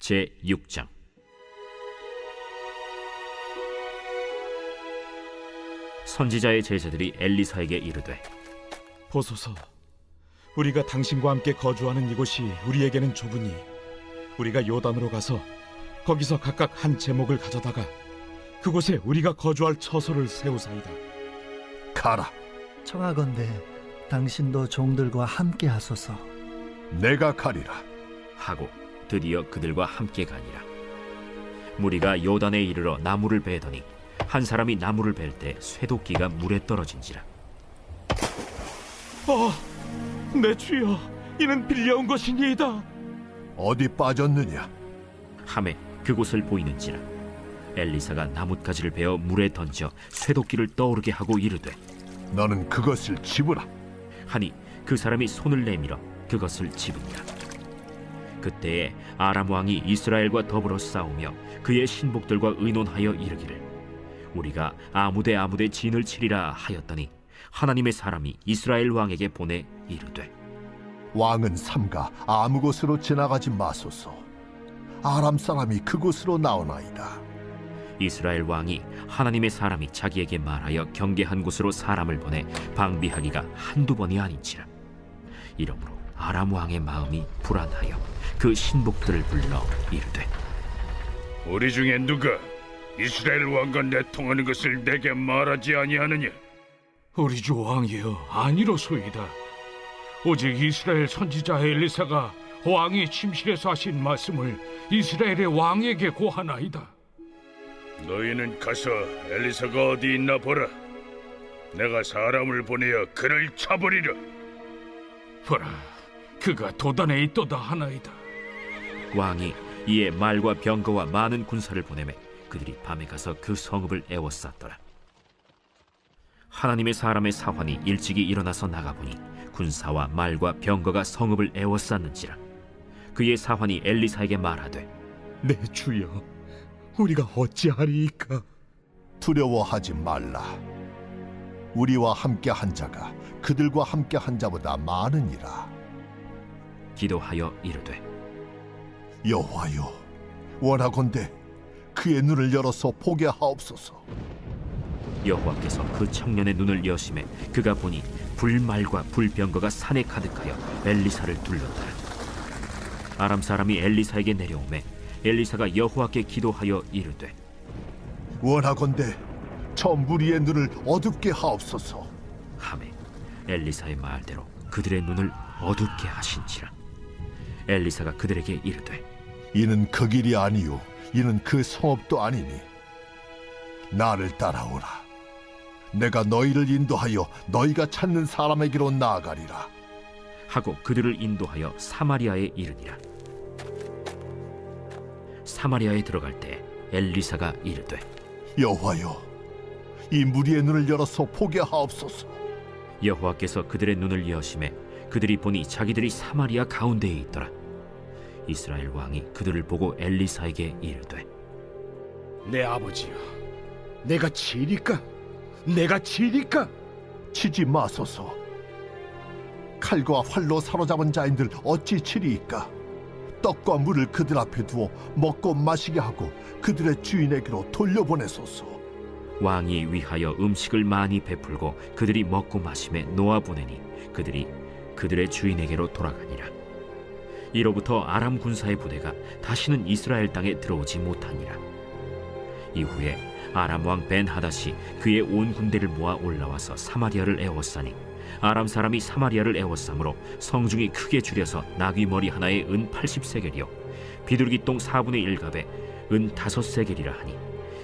제6장. 선지자의 제자들이 엘리사에게 이르되, 보소서, 우리가 당신과 함께 거주하는 이곳이 우리에게는 좁으니 우리가 요단으로 가서 거기서 각각 한 제목을 가져다가 그곳에 우리가 거주할 처소를 세우사이다. 가라. 청하건대 당신도 종들과 함께 하소서. 내가 가리라. 하고 드디어 그들과 함께 가니라. 무리가 요단에 이르러 나무를 베더니 한 사람이 나무를 벨 때 쇠도끼가 물에 떨어진지라. 내 주여, 이는 빌려온 것이니이다. 어디 빠졌느냐? 하매 그곳을 보이는지라. 엘리사가 나뭇가지를 베어 물에 던져 쇠도끼를 떠오르게 하고 이르되, 너는 그것을 집으라. 하니 그 사람이 손을 내밀어 그것을 집은다. 그때에 아람 왕이 이스라엘과 더불어 싸우며 그의 신복들과 의논하여 이르기를, 우리가 아무데 진을 치리라 하였더니 하나님의 사람이 이스라엘 왕에게 보내 이르되, 왕은 삼가 아무 곳으로 지나가지 마소서. 아람 사람이 그곳으로 나오나이다. 이스라엘 왕이 하나님의 사람이 자기에게 말하여 경계한 곳으로 사람을 보내 방비하기가 한두 번이 아닌지라. 이러므로 아람 왕의 마음이 불안하여 그 신복들을 불러 이르되, 우리 중에 누가 이스라엘 왕과 내통하는 것을 내게 말하지 아니하느냐? 우리 주 왕이여, 아니로소이다. 오직 이스라엘 선지자 엘리사가 왕이 침실에서 하신 말씀을 이스라엘의 왕에게 고하나이다. 너희는 가서 엘리사가 어디 있나 보라. 내가 사람을 보내어 그를 쳐버리라. 보라, 그가 도단에 있도다 하나이다. 왕이 이에 말과 병거와 많은 군사를 보내매 그들이 밤에 가서 그 성읍을 에워쌌더라. 하나님의 사람의 사환이 일찍이 일어나서 나가보니 군사와 말과 병거가 성읍을 에워쌌는지라. 그의 사환이 엘리사에게 말하되, 내 주여, 우리가 어찌하리이까? 두려워하지 말라. 우리와 함께 한 자가 그들과 함께 한 자보다 많으니라. 기도하여 이르되, 여호와여, 원하건대 그의 눈을 열어서 보게 하옵소서. 여호와께서 그 청년의 눈을 여심해 그가 보니 불말과 불병거가 산에 가득하여 엘리사를 둘렀더라. 아람 사람이 엘리사에게 내려오매 엘리사가 여호와께 기도하여 이르되, 원하건대 저 무리의 눈을 어둡게 하옵소서. 하매 엘리사의 말대로 그들의 눈을 어둡게 하신지라. 엘리사가 그들에게 이르되, 이는 그 길이 아니요 이는 그 성읍도 아니니 나를 따라오라. 내가 너희를 인도하여 너희가 찾는 사람에게로 나아가리라. 하고 그들을 인도하여 사마리아에 이르니라. 사마리아에 들어갈 때 엘리사가 이르되, 여호와여, 이 무리의 눈을 열어서 보게 하옵소서. 여호와께서 그들의 눈을 여심해 그들이 보니 자기들이 사마리아 가운데에 있더라. 이스라엘 왕이 그들을 보고 엘리사에게 이르되, 내 아버지여, 내가 치리까? 내가 치리까? 치지 마소서. 칼과 활로 사로잡은 자인들 어찌 치리이까? 떡과 물을 그들 앞에 두어 먹고 마시게 하고 그들의 주인에게로 돌려보내소서. 왕이 위하여 음식을 많이 베풀고 그들이 먹고 마심에 놓아보내니 그들이 그들의 주인에게로 돌아가니라. 이로부터 아람 군사의 부대가 다시는 이스라엘 땅에 들어오지 못하니라. 이후에 아람 왕 벤하닷이 그의 온 군대를 모아 올라와서 사마리아를 에워싸니 아람 사람이 사마리아를 에워싸므로 성중이 크게 줄여서 나귀 머리 하나에 은 80세겔이요 비둘기 똥 4분의 1갑에 은 5세겔이라 하니,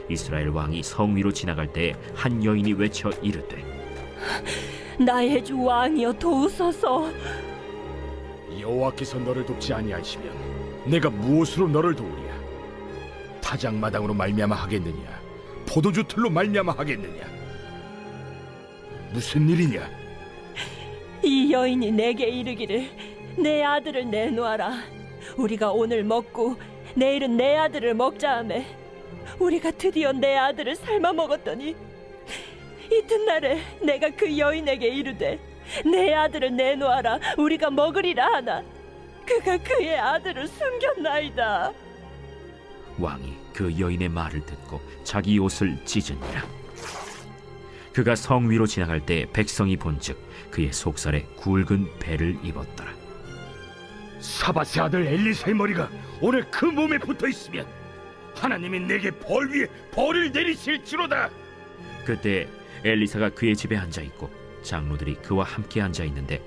이스라엘 왕이 성 위로 지나갈 때에 한 여인이 외쳐 이르되, 나의 주 왕이여 도우소서. 여호와께서 너를 돕지 아니하시면 내가 무엇으로 너를 도우랴? 타작마당으로 말미암아 하겠느냐? 포도주 틀로 말미암아 하겠느냐? 무슨 일이냐? 이 여인이 내게 이르기를 내 아들을 내놓아라. 우리가 오늘 먹고 내일은 내 아들을 먹자 하매 우리가 드디어 내 아들을 삶아 먹었더니 이튿날에 내가 그 여인에게 이르되 내 아들을 내놓아라 우리가 먹으리라 하나 그가 그의 아들을 숨겼나이다. 왕이 그 여인의 말을 듣고 자기 옷을 찢으니라. 그가 성 위로 지나갈 때 백성이 본즉 그의 속살에 굵은 배를 입었더라. 사밧의 아들 엘리사의 머리가 오늘 그 몸에 붙어 있으면 하나님이 내게 벌 위에 벌을 내리실지로다. 그때 엘리사가 그의 집에 앉아 있고 장로들이 그와 함께 앉아 있는데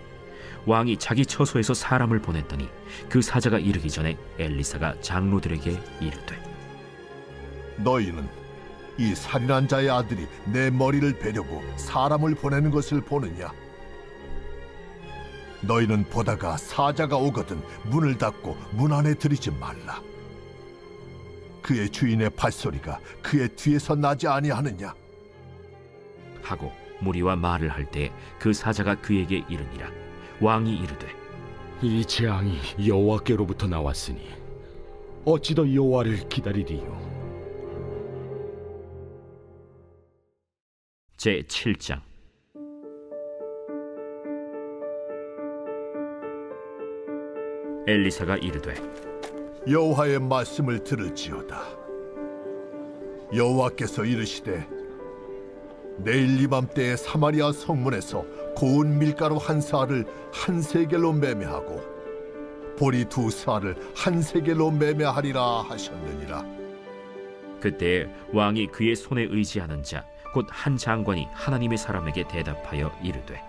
왕이 자기 처소에서 사람을 보냈더니 그 사자가 이르기 전에 엘리사가 장로들에게 이르되, 너희는 이 살인한 자의 아들이 내 머리를 베려고 사람을 보내는 것을 보느냐? 너희는 보다가 사자가 오거든 문을 닫고 문 안에 들이지 말라. 그의 주인의 발소리가 그의 뒤에서 나지 아니하느냐? 하고 무리와 말을 할 때 그 사자가 그에게 이르니라. 왕이 이르되, 이 재앙이 여호와께로부터 나왔으니 어찌 더 여호와를 기다리리요? 제 7장. 엘리사가 이르되, 여호와의 말씀을 들을지어다. 여호와께서 이르시되 내일 이맘때에 사마리아 성문에서 고운 밀가루 한 사알을 한 세겔로 매매하고 보리 두 사알을 한 세겔로 매매하리라 하셨느니라. 그때 왕이 그의 손에 의지하는 자 곧 한 장관이 하나님의 사람에게 대답하여 이르되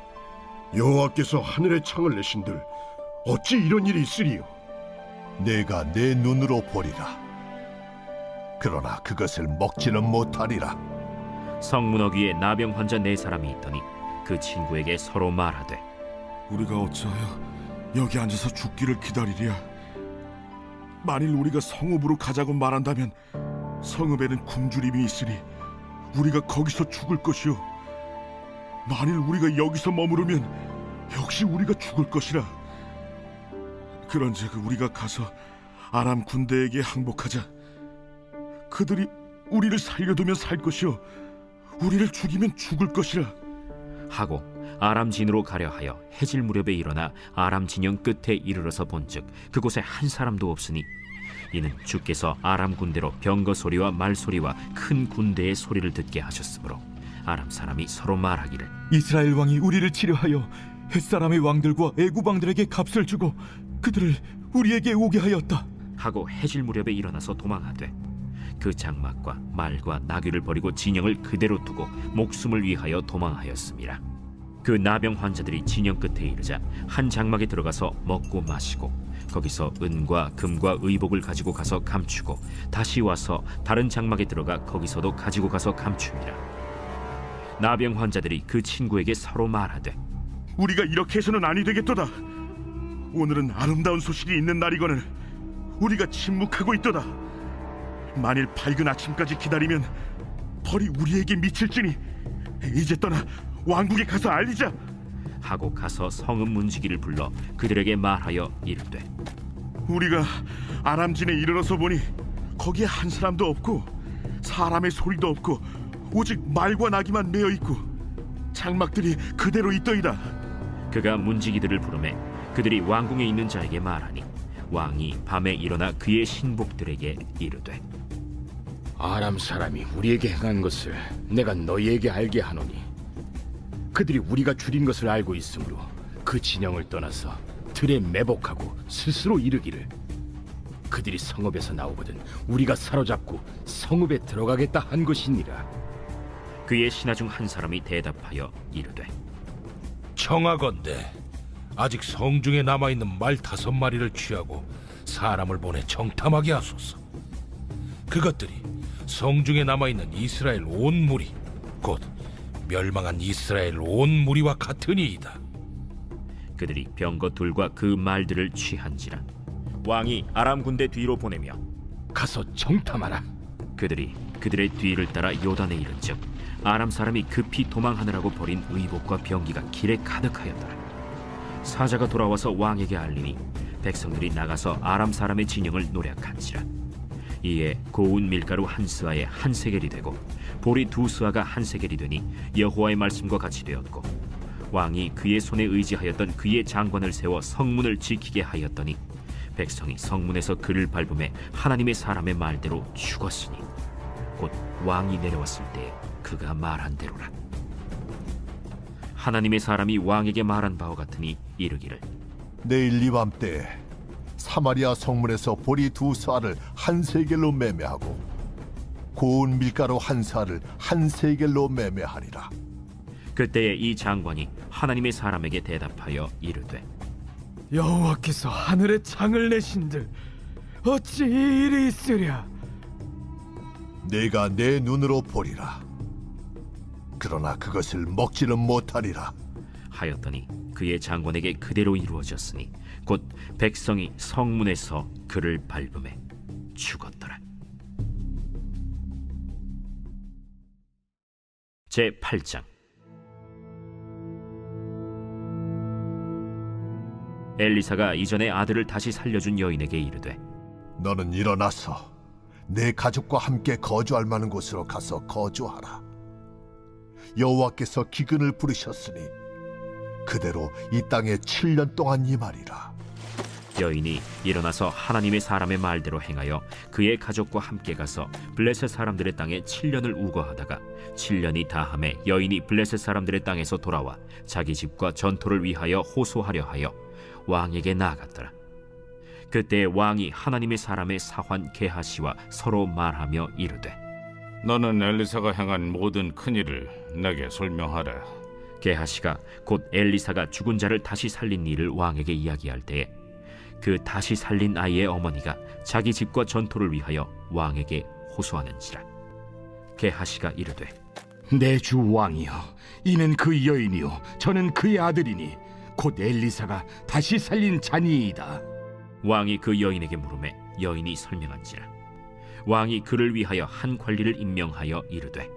여호와께서 하늘의 창을 내신들 어찌 이런 일이 있으리요? 내가 내 눈으로 보리라. 그러나 그것을 먹지는 못하리라. 성문어귀에 나병 환자 네 사람이 있더니 그 친구에게 서로 말하되 우리가 어찌하여 여기 앉아서 죽기를 기다리랴? 만일 우리가 성읍으로 가자고 말한다면 성읍에는 굶주림이 있으니 우리가 거기서 죽을 것이요, 만일 우리가 여기서 머무르면 역시 우리가 죽을 것이라. 그런즉 우리가 가서 아람 군대에게 항복하자. 그들이 우리를 살려두면 살 것이요, 우리를 죽이면 죽을 것이라 하고 아람 진으로 가려 하여 해질 무렵에 일어나 아람 진영 끝에 이르러서 본즉 그곳에 한 사람도 없으니 이는 주께서 아람 군대로 병거 소리와 말 소리와 큰 군대의 소리를 듣게 하셨으므로 아람 사람이 서로 말하기를 이스라엘 왕이 우리를 치료하여 햇사람의 왕들과 애굽 왕들에게 값을 주고 그들을 우리에게 오게 하였다 하고 해질 무렵에 일어나서 도망하되 그 장막과 말과 나귀를 버리고 진영을 그대로 두고 목숨을 위하여 도망하였습니다. 그 나병 환자들이 진영 끝에 이르자 한 장막에 들어가서 먹고 마시고 거기서 은과 금과 의복을 가지고 가서 감추고 다시 와서 다른 장막에 들어가 거기서도 가지고 가서 감춥니다. 나병 환자들이 그 친구에게 서로 말하되 우리가 이렇게 해서는 아니 되겠도다. 오늘은 아름다운 소식이 있는 날이거늘 우리가 침묵하고 있도다. 만일 밝은 아침까지 기다리면 벌이 우리에게 미칠지니 이제 떠나 왕국에 가서 알리자. 하고 가서 성읍 문지기를 불러 그들에게 말하여 이르되 우리가 아람진에 이르러서 보니 거기에 한 사람도 없고 사람의 소리도 없고 오직 말과 나귀만 메어 있고 장막들이 그대로 있더이다. 그가 문지기들을 부르매 그들이 왕궁에 있는 자에게 말하니 왕이 밤에 일어나 그의 신복들에게 이르되 아람 사람이 우리에게 행한 것을 내가 너희에게 알게 하노니 그들이 우리가 줄인 것을 알고 있으므로 그 진영을 떠나서 들에 매복하고 스스로 이르기를 그들이 성읍에서 나오거든 우리가 사로잡고 성읍에 들어가겠다 한 것이니라. 그의 신하 중 한 사람이 대답하여 이르되 청하건대 아직 성중에 남아있는 말 5마리를 취하고 사람을 보내 정탐하게 하소서. 그것들이 성중에 남아있는 이스라엘 온 무리 곧 멸망한 이스라엘 온 무리와 같으니이다. 그들이 병거 둘과 그 말들을 취한지라 왕이 아람 군대 뒤로 보내며 가서 정탐하라. 그들이 그들의 뒤를 따라 요단에 이른즉 아람 사람이 급히 도망하느라고 버린 의복과 병기가 길에 가득하였더라. 사자가 돌아와서 왕에게 알리니 백성들이 나가서 아람 사람의 진영을 노략한지라. 이에 고운 밀가루 한 스아에 한 세겔이 되고 보리 두 스아가 한 세겔이 되니 여호와의 말씀과 같이 되었고 왕이 그의 손에 의지하였던 그의 장관을 세워 성문을 지키게 하였더니 백성이 성문에서 그를 밟음에 하나님의 사람의 말대로 죽었으니 곧 왕이 내려왔을 때 그가 말한 대로라. 하나님의 사람이 왕에게 말한 바와 같으니 이르기를 내일 이맘때에 사마리아 성문에서 보리 두 사알을 한 세겔로 매매하고 고운 밀가루 한 사알을 한 세겔로 매매하리라. 그때에 이 장관이 하나님의 사람에게 대답하여 이르되 여호와께서 하늘의 창을 내신들 어찌 이 일이 있으랴? 내가 내 눈으로 보리라. 그러나 그것을 먹지는 못하리라. 하였더니 그의 장관에게 그대로 이루어졌으니 곧 백성이 성문에서 그를 밟음에 죽었더라. 제8장. 엘리사가 이전에 아들을 다시 살려준 여인에게 이르되 너는 일어나서 내 가족과 함께 거주할 만한 곳으로 가서 거주하라. 여호와께서 기근을 부르셨으니 그대로 이 땅에 7년 동안 임하리라. 여인이 일어나서 하나님의 사람의 말대로 행하여 그의 가족과 함께 가서 블레셋 사람들의 땅에 7년을 우거하다가 7년이 다함에 여인이 블레셋 사람들의 땅에서 돌아와 자기 집과 전토를 위하여 호소하려 하여 왕에게 나아갔더라. 그때 왕이 하나님의 사람의 사환 게하시와 서로 말하며 이르되, 너는 엘리사가 행한 모든 큰일을 내게 설명하라. 게하시가 곧 엘리사가 죽은 자를 다시 살린 일을 왕에게 이야기할 때에 그 다시 살린 아이의 어머니가 자기 집과 전토를 위하여 왕에게 호소하는지라. 게하시가 이르되, 내 주 왕이여, 이는 그 여인이요 저는 그의 아들이니 곧 엘리사가 다시 살린 자니이다. 왕이 그 여인에게 물으매 여인이 설명한지라. 왕이 그를 위하여 한 관리를 임명하여 이르되,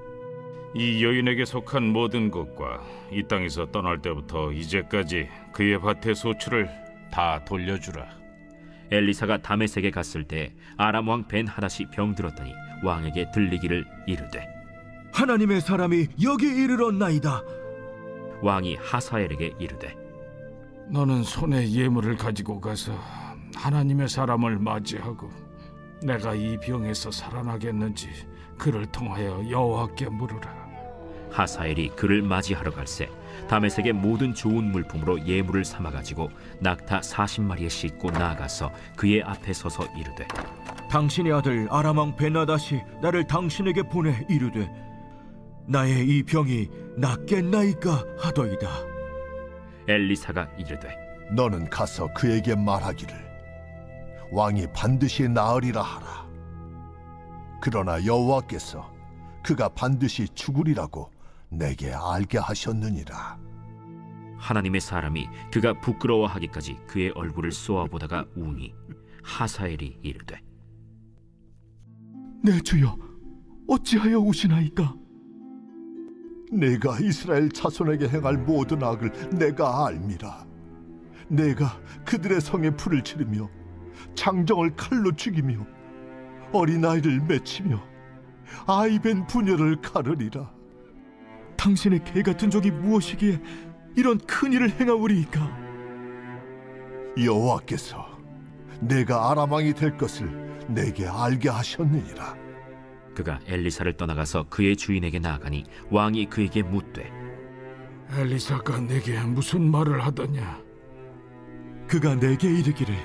이 여인에게 속한 모든 것과 이 땅에서 떠날 때부터 이제까지 그의 밭의 소출을 다 돌려주라. 엘리사가 다메섹에 갔을 때 아람 왕 벤하닷이 병들었더니 왕에게 들리기를 이르되, 하나님의 사람이 여기 이르렀나이다. 왕이 하사엘에게 이르되, 너는 손에 예물을 가지고 가서 하나님의 사람을 맞이하고 내가 이 병에서 살아나겠는지 그를 통하여 여호와께 물으라. 하사엘이 그를 맞이하러 갈새 다메섹의 모든 좋은 물품으로 예물을 삼아가지고 낙타 40마리에 싣고 나아가서 그의 앞에 서서 이르되, 당신의 아들 아람 왕 벤하닷이 나를 당신에게 보내 이르되 나의 이 병이 낫겠나이까 하더이다. 엘리사가 이르되, 너는 가서 그에게 말하기를 왕이 반드시 나으리라 하라. 그러나 여호와께서 그가 반드시 죽으리라고 내게 알게 하셨느니라. 하나님의 사람이 그가 부끄러워하기까지 그의 얼굴을 쏘아보다가 우니 하사엘이 이르되, 내 주여, 어찌하여 우시나이까? 내가 이스라엘 자손에게 행할 모든 악을 내가 알미라. 내가 그들의 성에 불을 지르며 장정을 칼로 죽이며 어린아이를 맺히며 아이벤 부녀를 가르리라. 당신의 개 같은 적이 무엇이기에 이런 큰 일을 행하오리이까? 여호와께서 내가 아람 왕이 될 것을 내게 알게 하셨느니라. 그가 엘리사를 떠나가서 그의 주인에게 나아가니 왕이 그에게 묻되, 엘리사가 내게 무슨 말을 하더냐? 그가 내게 이르기를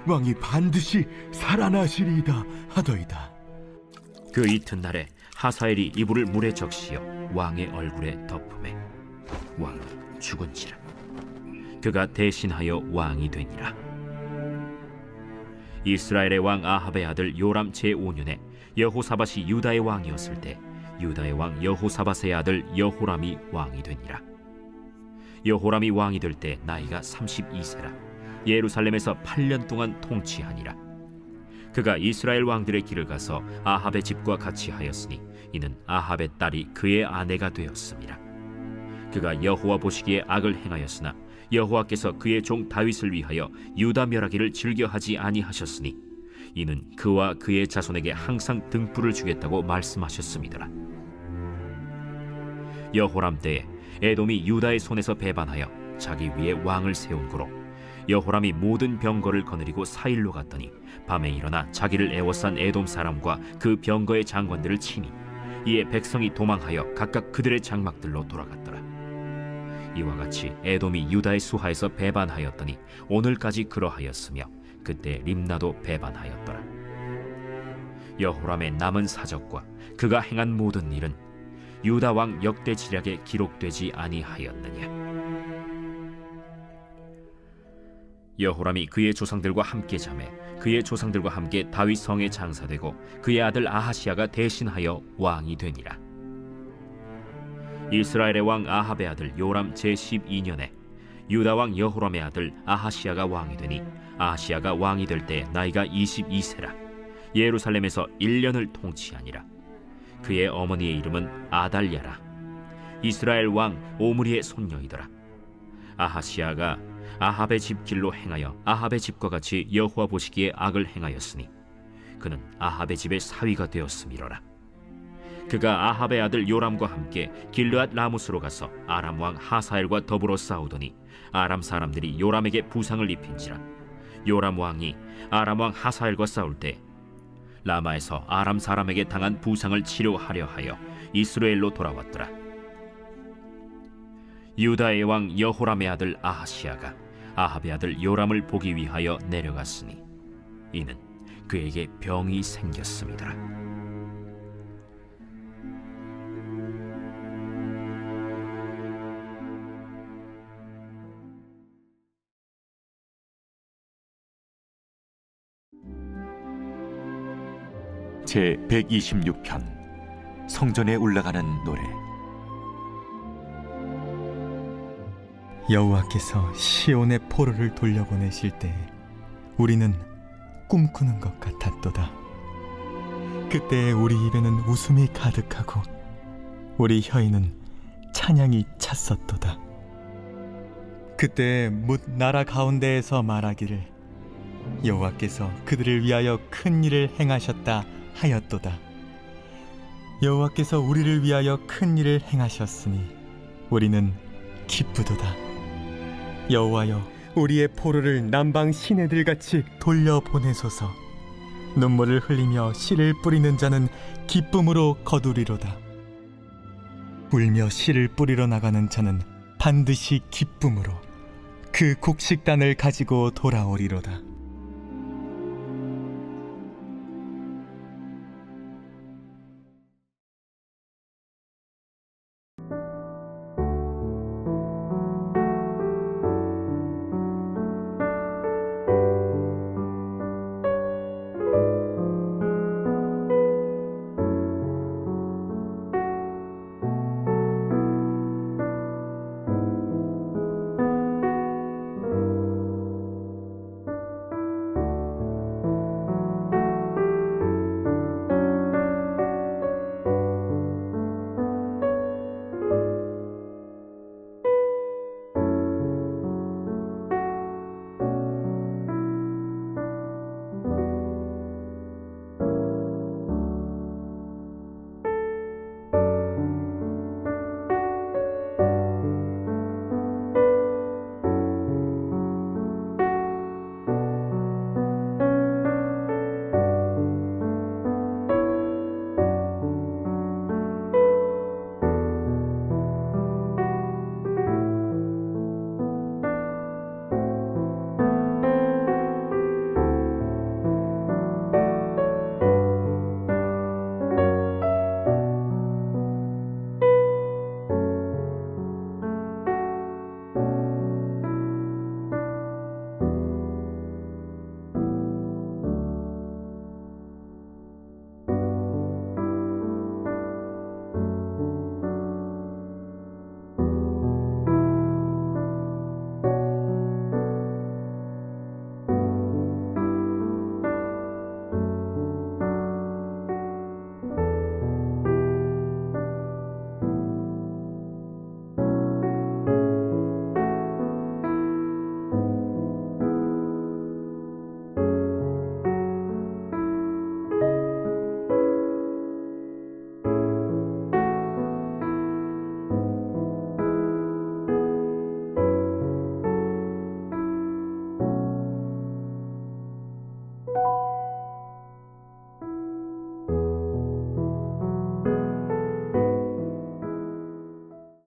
왕이 반드시 살아나시리이다 하더이다. 그 이튿날에 하사엘이 이불을 물에 적시어 왕의 얼굴에 덮음에 왕이 죽은지라. 그가 대신하여 왕이 되니라. 이스라엘의 왕 아합의 아들 요람 제5년에 여호사밧이 유다의 왕이었을 때 유다의 왕 여호사밧의 아들 여호람이 왕이 되니라. 여호람이 왕이 될 때 나이가 32세라. 예루살렘에서 8년 동안 통치하니라. 그가 이스라엘 왕들의 길을 가서 아합의 집과 같이 하였으니 이는 아합의 딸이 그의 아내가 되었습니다. 그가 여호와 보시기에 악을 행하였으나 여호와께서 그의 종 다윗을 위하여 유다 멸하기를 즐겨하지 아니하셨으니 이는 그와 그의 자손에게 항상 등불을 주겠다고 말씀하셨습니다. 여호람 때에 에돔이 유다의 손에서 배반하여 자기 위에 왕을 세운 고로 여호람이 모든 병거를 거느리고 사일로 갔더니 밤에 일어나 자기를 애워싼 에돔 사람과 그 병거의 장관들을 치니 이에 백성이 도망하여 각각 그들의 장막들로 돌아갔더라. 이와 같이 에돔이 유다의 수하에서 배반하였더니 오늘까지 그러하였으며 그때 림나도 배반하였더라. 여호람의 남은 사적과 그가 행한 모든 일은 유다 왕 역대 지략에 기록되지 아니하였느냐. 여호람이 그의 조상들과 함께 자매 그의 조상들과 함께 다윗 성에 장사되고 그의 아들 아하시야가 대신하여 왕이 되니라. 이스라엘의 왕 아합의 아들 요람 제12년에 유다 왕 여호람의 아들 아하시야가 왕이 되니 아하시야가 왕이 될 때 나이가 22세라. 예루살렘에서 1년을 통치하니라. 그의 어머니의 이름은 아달랴라. 이스라엘 왕 오므리의 손녀이더라. 아하시야가 아합의 집 길로 행하여 아합의 집과 같이 여호와 보시기에 악을 행하였으니 그는 아합의 집의 사위가 되었음이로라. 그가 아합의 아들 요람과 함께 길르앗 라무스로 가서 아람 왕 하사엘과 더불어 싸우더니 아람 사람들이 요람에게 부상을 입힌지라. 요람 왕이 아람 왕 하사엘과 싸울 때 라마에서 아람 사람에게 당한 부상을 치료하려 하여 이스라엘로 돌아왔더라. 유다의 왕 여호람의 아들 아하시아가 아합의 아들 요람을 보기 위하여 내려갔으니 이는 그에게 병이 생겼습니다. 제 126편 성전에 올라가는 노래. 여호와께서 시온의 포로를 돌려보내실 때 우리는 꿈꾸는 것 같았도다. 그때 우리 입에는 웃음이 가득하고 우리 혀에는 찬양이 찼었도다. 그때 뭇 나라 가운데에서 말하기를 여호와께서 그들을 위하여 큰 일을 행하셨다 하였도다. 여호와께서 우리를 위하여 큰 일을 행하셨으니 우리는 기쁘도다. 여호와여, 우리의 포로를 남방 시내들같이 돌려보내소서. 눈물을 흘리며 씨를 뿌리는 자는 기쁨으로 거두리로다. 울며 씨를 뿌리러 나가는 자는 반드시 기쁨으로 그 곡식단을 가지고 돌아오리로다.